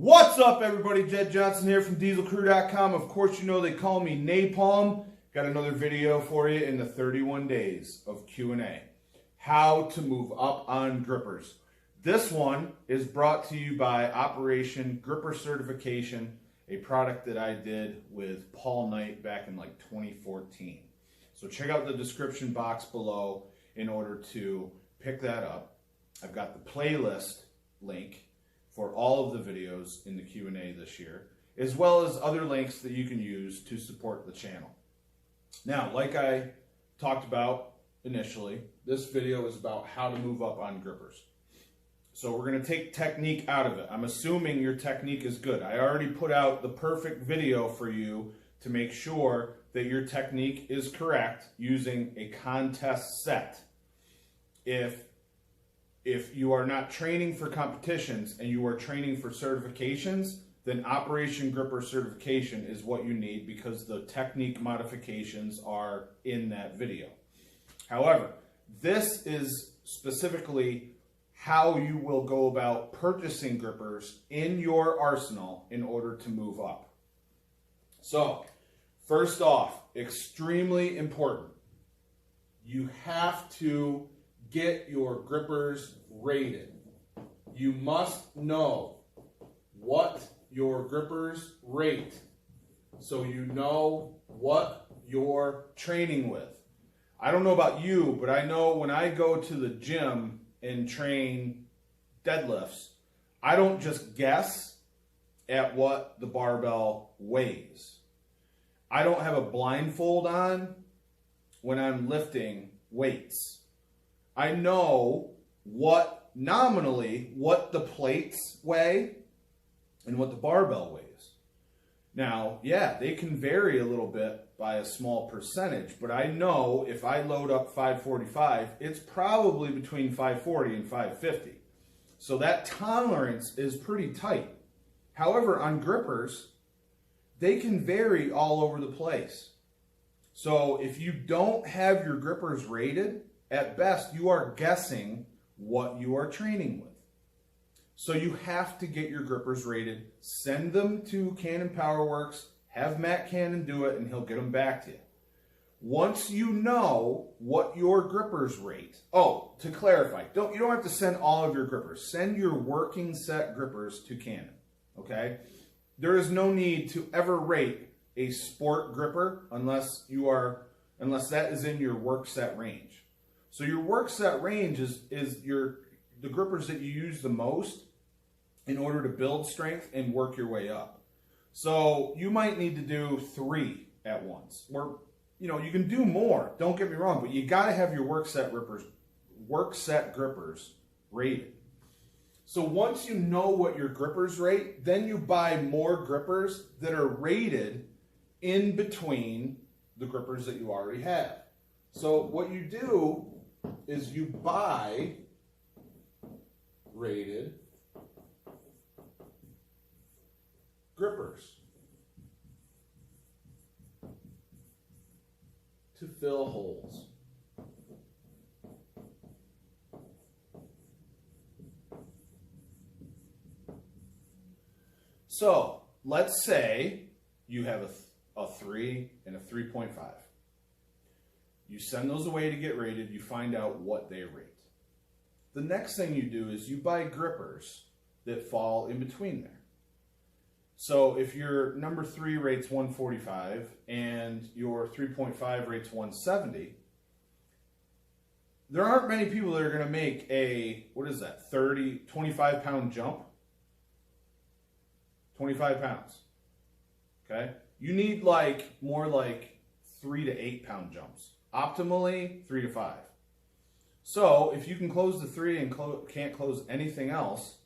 What's up, everybody? Jed Johnson here from DieselCrew.com. Of course, you know they call me Napalm. Got another video for you in the 31 days of QnA. How to move up on grippers. This one is brought to you by Operation Gripper Certification, a product that I did with Paul Knight back in like 2014. So check out the description box below in order to pick that up. I've got the playlist link for all of the videos in the Q&A this year, as well as other links that you can use to support the channel. Now, like I talked about initially, this video is about how to move up on grippers. So we're going to take technique out of it. I'm assuming your technique is good. I already put out the perfect video for you to make sure that your technique is correct using a contest set. If you are not training for competitions and you are training for certifications, then Operation Gripper Certification is what you need because the technique modifications are in that video. However, this is specifically how you will go about purchasing grippers in your arsenal in order to move up. So, first off, extremely important, you have to get your grippers rated. You must know what your grippers rate so you know what you're training with. I don't know about you, but I know when I go to the gym and train deadlifts, I don't just guess at what the barbell weighs. I don't have a blindfold on when I'm lifting weights. I know nominally what the plates weigh and what the barbell weighs. Now, yeah, they can vary a little bit by a small percentage, but I know if I load up 545, it's probably between 540 and 550. So that tolerance is pretty tight. However, on grippers, they can vary all over the place. So if you don't have your grippers rated, at best, you are guessing what you are training with. So you have to get your grippers rated. Send them to Cannon PowerWorks. Have Matt Cannon do it, and he'll get them back to you. Once you know what your grippers rate. Oh, to clarify, you don't have to send all of your grippers. Send your working set grippers to Cannon. Okay? There is no need to ever rate a sport gripper unless that is in your work set range. So your work set range is the grippers that you use the most in order to build strength and work your way up. So you might need to do 3 at once. Or, you can do more, don't get me wrong, but you got to have your work set grippers rated. So once you know what your grippers rate, then you buy more grippers that are rated in between the grippers that you already have. So what you do is you buy rated grippers to fill holes. So let's say you have a 3 and a 3.5. You send those away to get rated. You find out what they rate. The next thing you do is you buy grippers that fall in between there. So if your number 3 rates 145 and your 3.5 rates 170, there aren't many people that are going to make a, 25 pound jump? 25 pounds. Okay? You need more like 3 to 8 pound jumps. Optimally, 3 to 5. So if you can close the 3 and can't close anything else,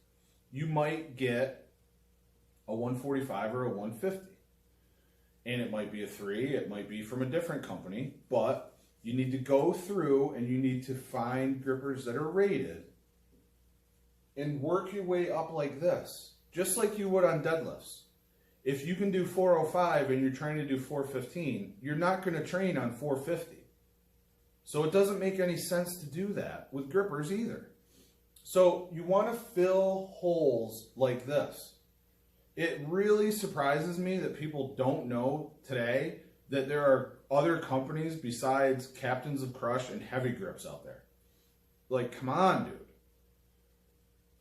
you might get a 145 or a 150. And it might be a 3, it might be from a different company, but you need to go through and you need to find grippers that are rated and work your way up like this, just like you would on deadlifts. If you can do 405 and you're trying to do 415, you're not going to train on 450. So it doesn't make any sense to do that with grippers either. So you want to fill holes like this. It really surprises me that people don't know today that there are other companies besides Captains of Crush and Heavy Grips out there. Like, come on, dude.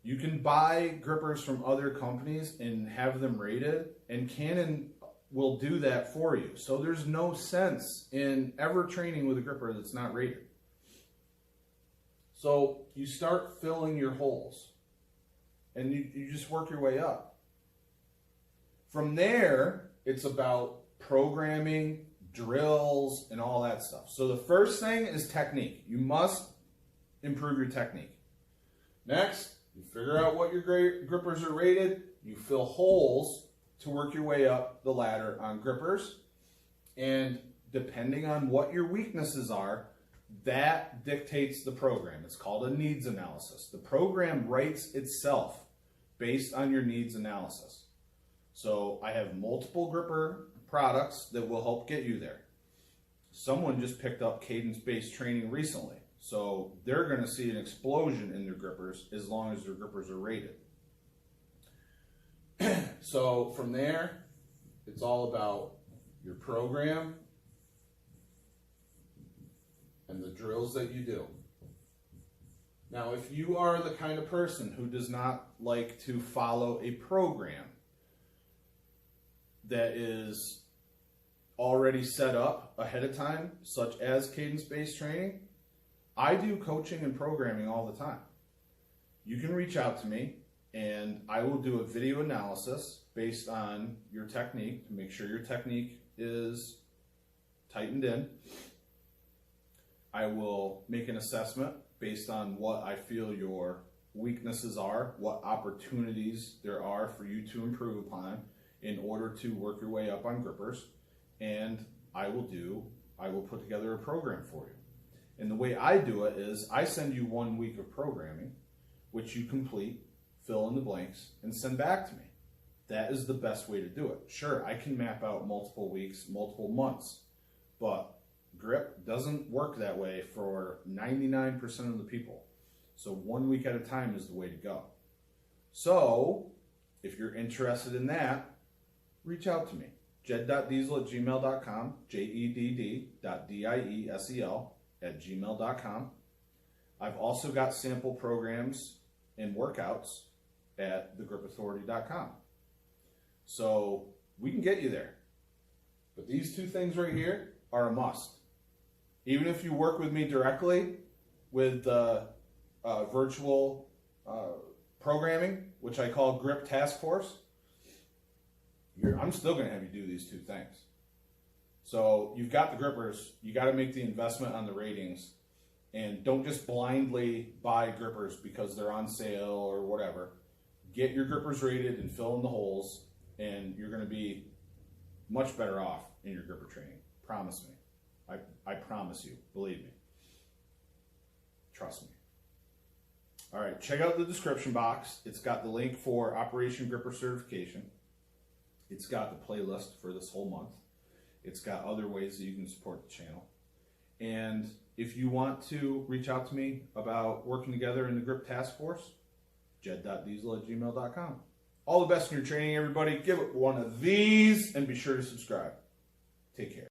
You can buy grippers from other companies and have them rated, and Canon will do that for you. So there's no sense in ever training with a gripper that's not rated. So you start filling your holes, and you just work your way up. From there, it's about programming, drills, and all that stuff. So the first thing is technique. You must improve your technique. Next, you figure out what your grippers are rated. You fill holes to work your way up the ladder on grippers. And depending on what your weaknesses are, that dictates the program. It's called a needs analysis. The program writes itself based on your needs analysis. So I have multiple gripper products that will help get you there. Someone just picked up cadence-based training recently. So they're going to see an explosion in their grippers as long as their grippers are rated. So from there, it's all about your program and the drills that you do. Now, if you are the kind of person who does not like to follow a program that is already set up ahead of time, such as cadence-based training, I do coaching and programming all the time. You can reach out to me and I will do a video analysis based on your technique to make sure your technique is tightened in. I will make an assessment based on what I feel your weaknesses are, what opportunities there are for you to improve upon in order to work your way up on grippers, and I will put together a program for you. And the way I do it is I send you 1 week of programming, which you complete, fill in the blanks, and send back to me. That is the best way to do it. Sure, I can map out multiple weeks, multiple months, but grip doesn't work that way for 99% of the people. So 1 week at a time is the way to go. So if you're interested in that, reach out to me. jed.diesel@gmail.com, jed.diesel@gmail.com. I've also got sample programs and workouts at thegripauthority.com. So we can get you there. But these two things right here are a must. Even if you work with me directly with virtual programming, which I call Grip Task Force, I'm still going to have you do these two things. So you've got the grippers, you got to make the investment on the ratings, and don't just blindly buy grippers because they're on sale or whatever. Get your grippers rated and fill in the holes, and you're going to be much better off in your gripper training. Promise me. I promise you. Believe me. Trust me. All right, check out the description box. It's got the link for Operation Gripper Certification. It's got the playlist for this whole month. It's got other ways that you can support the channel. And if you want to reach out to me about working together in the Grip Task Force, jed.diesel@gmail.com. All the best in your training, everybody. Give it one of these and be sure to subscribe. Take care.